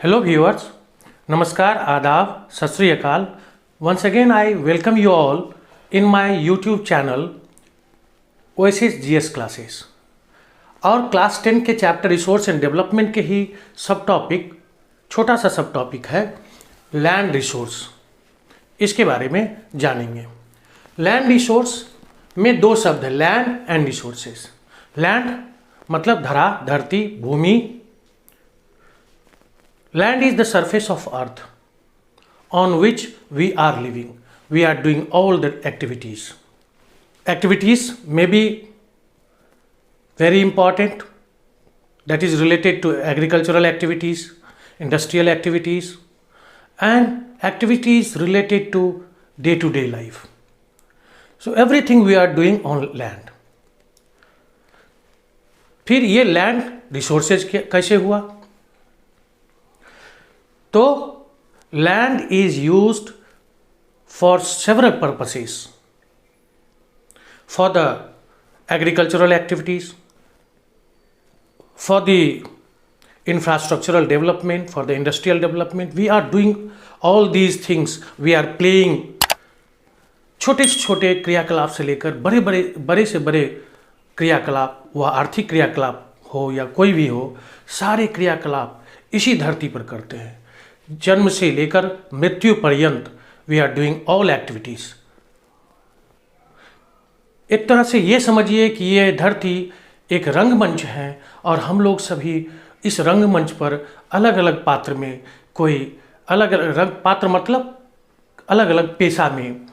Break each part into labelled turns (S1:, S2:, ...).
S1: Hello viewers, Namaskar, Adab, Sat Sri Akal. Once again I welcome you all in my YouTube channel Oasis GS Classes. और class 10 के chapter resource and development के ही सब topic, छोटा सा सब topic है land resource. इसके बारे में जानेंगे। लैंड रिसोर्स में दो शब्द है, लैंड एंड रिसोर्सेस। लैंड मतलब धरा, धरती, भूमि। Land is the surface of earth on which we are living. We are doing all the activities. Activities may be very important, that is related to agricultural activities, industrial activities, and activities related to day-to-day life. So everything we are doing on land. फिर ये land resources कैसे हुआ? तो land is used for several purposes, for the agricultural activities, for the infrastructural development, for the industrial development. We are doing all these things. We are playing छोटे से छोटे क्रियाकलाप से लेकर बड़े से बड़े क्रियाकलाप, वह आर्थिक क्रियाकलाप हो या कोई भी हो, सारे क्रियाकलाप इसी धरती पर करते हैं। जन्म से लेकर मृत्यु पर्यंत we are doing all activities. एक तरह से ये समझिए कि ये धरती एक रंगमंच है और हम लोग सभी इस रंगमंच पर अलग अलग पात्र में, कोई अलग अलग रंग पात्र मतलब अलग अलग पेशा में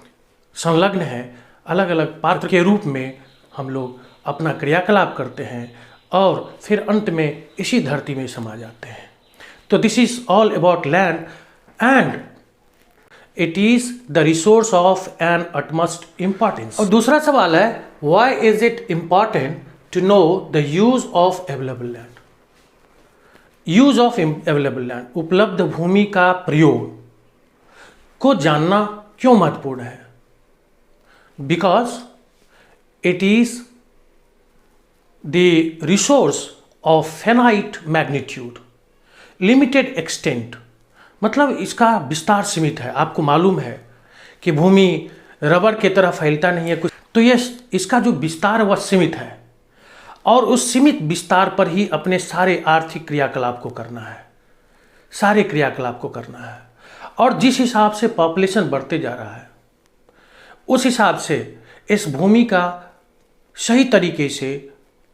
S1: संलग्न है, अलग अलग पात्र के रूप में हम लोग अपना क्रियाकलाप करते हैं और फिर अंत में इसी धरती में समा जाते हैं। तो this is all about land and it is the resource of an utmost importance. और दूसरा सवाल है, why is it important to know the use of available land? Use of available land, उपलब्ध भूमि का प्रयोग को जानना क्यों महत्वपूर्ण है? Because it is the resource of finite magnitude, limited extent, मतलब इसका विस्तार सीमित है। आपको मालूम है कि भूमि रबर की तरह फैलता नहीं है कुछ, तो ये इसका जो विस्तार वह सीमित है और उस सीमित विस्तार पर ही अपने सारे आर्थिक क्रियाकलाप को करना है, सारे क्रियाकलाप को करना है। और जिस हिसाब से पॉपुलेशन बढ़ते जा रहा है उस हिसाब से इस भूमि का सही तरीके से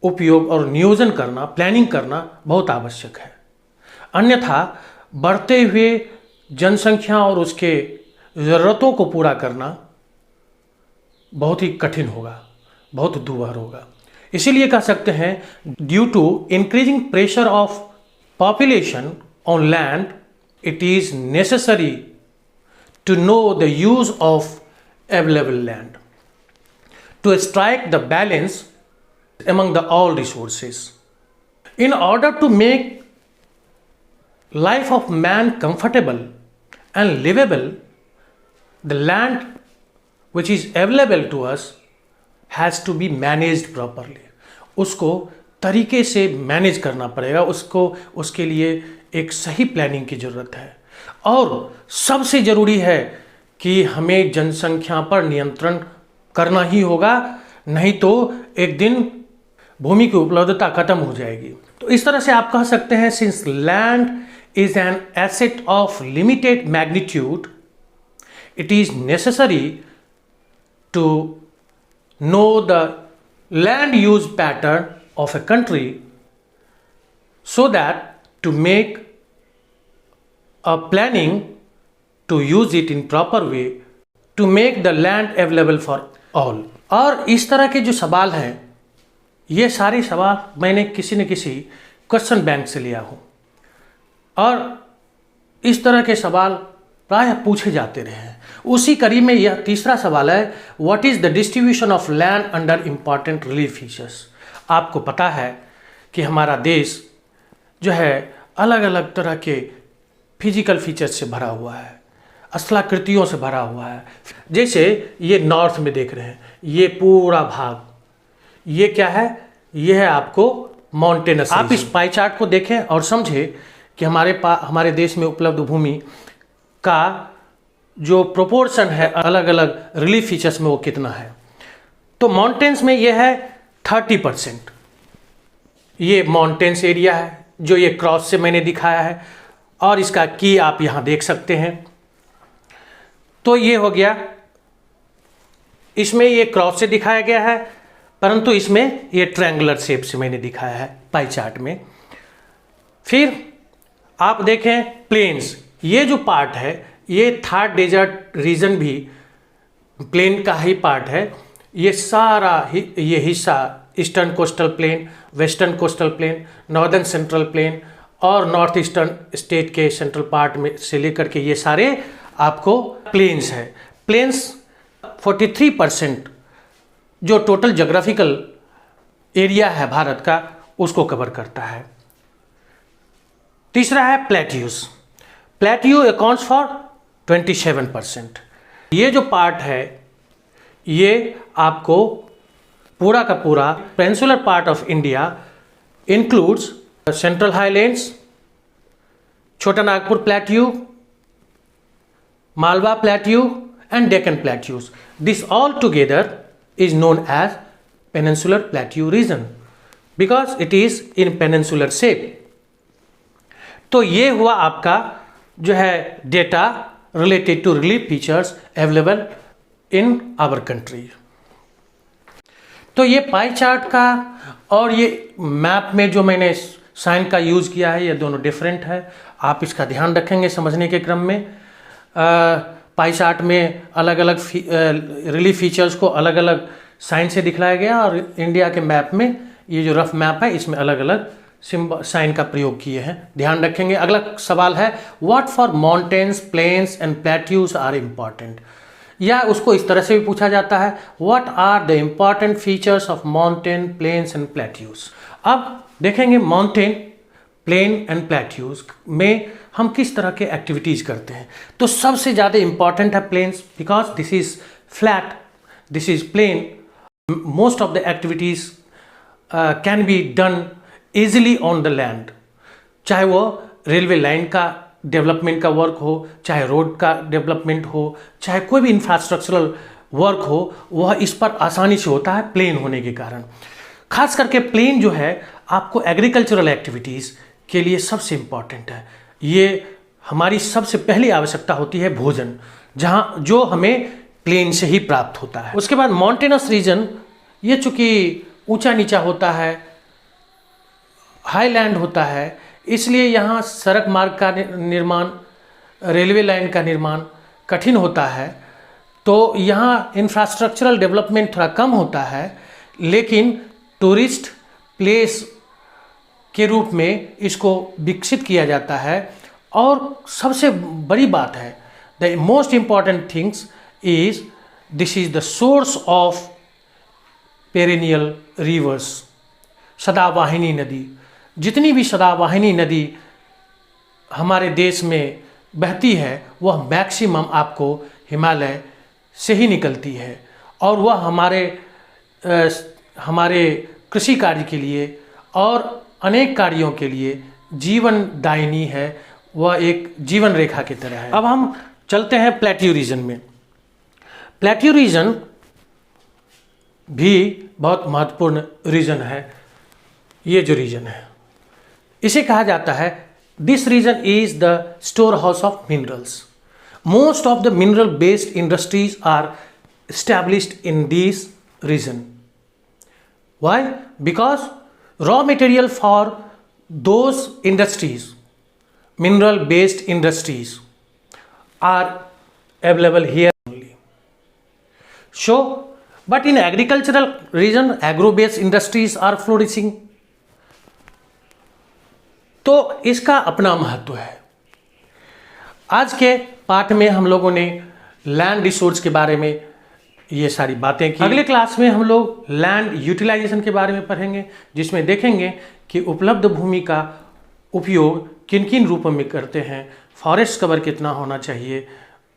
S1: उपयोग और नियोजन करना, प्लानिंग करना बहुत आवश्यक है। अन्यथा बढ़ते हुए जनसंख्या और उसके ज़रूरतों को पूरा करना बहुत ही कठिन होगा, बहुत दुर्भर होगा। इसीलिए कह सकते हैं, due to increasing pressure of population on land, it is necessary to know the use of available land to strike the balance among the all resources. In order to make life of man comfortable and livable, the land which is available to us has to be managed properly. उसको तरीके से manage करना पड़ेगा, उसके लिए एक सही planning की ज़रूरत है। और सबसे ज़रूरी है कि हमें जनसंख्या पर नियंत्रण करना ही होगा, नहीं तो एक दिन भूमि की उपलब्धता खत्म हो जाएगी। तो इस तरह से आप कह सकते हैं, since land is an asset of limited magnitude, it is necessary to know the land use pattern of a country so that to make a planning to use it in proper way to make the land available for all. और इस तरह के जो सवाल हैं, ये सारे सवाल मैंने किसी न किसी क्वेश्चन बैंक से लिया हूँ और इस तरह के सवाल प्रायः पूछे जाते रहे हैं। उसी कड़ी में यह तीसरा सवाल है, what is the distribution of land under important relief features? आपको पता है कि हमारा देश जो है अलग अलग तरह के फिजिकल फीचर्स से भरा हुआ है, स्थलाकृतियों से भरा हुआ है। जैसे ये नॉर्थ में देख रहे हैं, ये पूरा भाग, ये क्या है? ये है आपको माउंटेनस। आप इस पाई चार्ट को देखें और समझे कि हमारे देश में उपलब्ध भूमि का जो प्रोपोर्शन है अलग अलग रिलीफ फीचर्स में वो कितना है। तो माउंटेन्स में ये है 30%, ये माउंटेन्स एरिया है जो ये क्रॉस से मैंने दिखाया है, और इसका की आप यहाँ देख सकते हैं। तो ये हो गया, इसमें ये क्रॉस से दिखाया गया है, परंतु इसमें ये ट्रायंगुलर शेप से मैंने दिखाया है पाई चार्ट में। फिर आप देखें प्लेन्स, ये जो पार्ट है ये थर्ड डेजर्ट रीजन भी प्लेन का ही पार्ट है। ये सारा ये हिस्सा eastern coastal plain, western coastal plain, northern central plain और नॉर्थ ईस्टर्न स्टेट के सेंट्रल पार्ट में से लेकर के ये सारे आपको प्लेन्स है। प्लेन्स 43% जो टोटल ज्योग्राफिकल एरिया है भारत का उसको कवर करता है। तीसरा है प्लेट्यूज। Plateau accounts for 27%। ये जो पार्ट है ये आपको पूरा का पूरा peninsular part of India includes central highlands, Chota Nagpur plateau, Malwa plateau and Deccan plateaus. This all together is known as peninsular plateau region because it is in peninsular shape. तो ये हुआ आपका जो है data related to relief features available in our country. तो ये pie chart का और ये मैप में जो मैंने साइन का यूज़ किया है ये दोनों डिफरेंट है। आप इसका ध्यान रखेंगे समझने के क्रम में। पाई चार्ट में अलग अलग रिलीफ फीचर्स को अलग अलग साइन से दिखलाया गया और इंडिया के मैप में ये जो रफ मैप है इसमें अलग अलग सिंबल साइन का प्रयोग किए हैं, ध्यान रखेंगे। अगला सवाल है what for mountains, plains and plateaus are important, या उसको इस तरह से भी पूछा जाता है what are the important features of mountain, plains and plateaus. अब देखेंगे माउंटेन, प्लेन एंड प्लेट्यूज में हम किस तरह के एक्टिविटीज़ करते हैं। तो सबसे ज़्यादा इंपॉर्टेंट है plains because this is flat, this is plain. Most of the activities can be done easily on the land, चाहे वो रेलवे लाइन का डेवलपमेंट का वर्क हो, चाहे रोड का डेवलपमेंट हो, चाहे कोई भी इंफ्रास्ट्रक्चरल वर्क हो, वह इस पर आसानी से होता है प्लेन होने के कारण। खास करके प्लेन जो है आपको एग्रीकल्चरल एक्टिविटीज़ के लिए सबसे इम्पॉर्टेंट है। ये हमारी सबसे पहली आवश्यकता होती है भोजन, जहाँ जो हमें प्लेन से ही प्राप्त होता है। उसके बाद माउंटेनस रीजन, ये चूँकि ऊंचा नीचा होता है, हाईलैंड होता है, इसलिए यहाँ सड़क मार्ग का निर्माण, रेलवे लाइन का निर्माण कठिन होता है। तो यहाँ इंफ्रास्ट्रक्चरल डेवलपमेंट थोड़ा कम होता है, लेकिन टूरिस्ट प्लेस के रूप में इसको विकसित किया जाता है। और सबसे बड़ी बात है, the most important things is this is the source of perennial rivers, सदावाहिनी नदी। जितनी भी सदावाहिनी नदी हमारे देश में बहती है वह मैक्सिमम आपको हिमालय से ही निकलती है, और वह हमारे कृषि कार्य के लिए और अनेक कार्यों के लिए जीवनदायिनी है, वह एक जीवन रेखा की तरह है। अब हम चलते हैं प्लेट्यू रीजन में। प्लेट्यू रीजन भी बहुत महत्वपूर्ण रीजन है। ये जो रीजन है इसे कहा जाता है, this region is the storehouse of minerals. Most of the mineral based industries are established in this region. Why? Because raw material for those industries, mineral based industries, are available here only. So, but in agricultural region, agro based industries are flourishing. तो इसका अपना महत्व है। आज के पाठ में हम लोगों ने लैंड रिसोर्स के बारे में ये सारी बातें की। अगले क्लास में हम लोग लैंड यूटिलाइजेशन के बारे में पढ़ेंगे, जिसमें देखेंगे कि उपलब्ध भूमि का उपयोग किन किन रूपों में करते हैं, फॉरेस्ट कवर कितना होना चाहिए,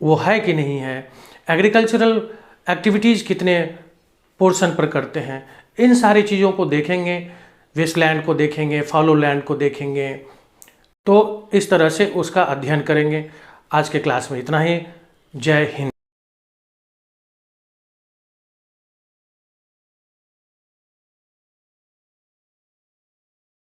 S1: वो है कि नहीं है, एग्रीकल्चरल एक्टिविटीज़ कितने पोर्शन पर करते हैं, इन सारी चीज़ों को देखेंगे। वेस्टलैंड को देखेंगे, फॉलो लैंड को देखेंगे, तो इस तरह से उसका अध्ययन करेंगे। आज के क्लास में इतना ही। जय हिंद।